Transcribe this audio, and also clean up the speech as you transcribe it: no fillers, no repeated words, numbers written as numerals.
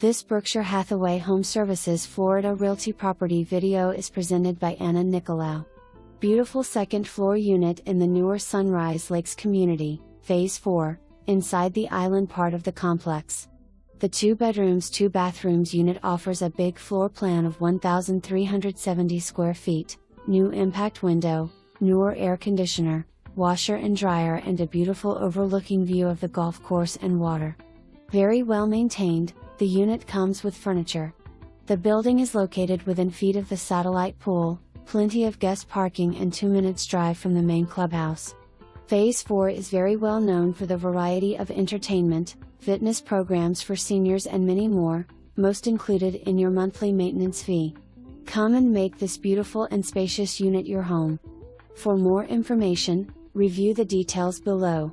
This Berkshire Hathaway HomeServices Florida Realty property video is presented by Anna Nicolau. Beautiful second floor unit in the newer Sunrise Lakes community, Phase 4, inside the island part of the complex. The 2 bedrooms 2 bathrooms unit offers a big floor plan of 1,370 square feet, new impact window, newer air conditioner, washer and dryer, and a beautiful overlooking view of the golf course and water. Very well maintained, the unit comes with furniture. The building is located within feet of the satellite pool, plenty of guest parking and 2 minutes drive from the main clubhouse. Phase 4 is very well known for the variety of entertainment, fitness programs for seniors and many more, most included in your monthly maintenance fee. Come and make this beautiful and spacious unit your home. For more information, review the details below.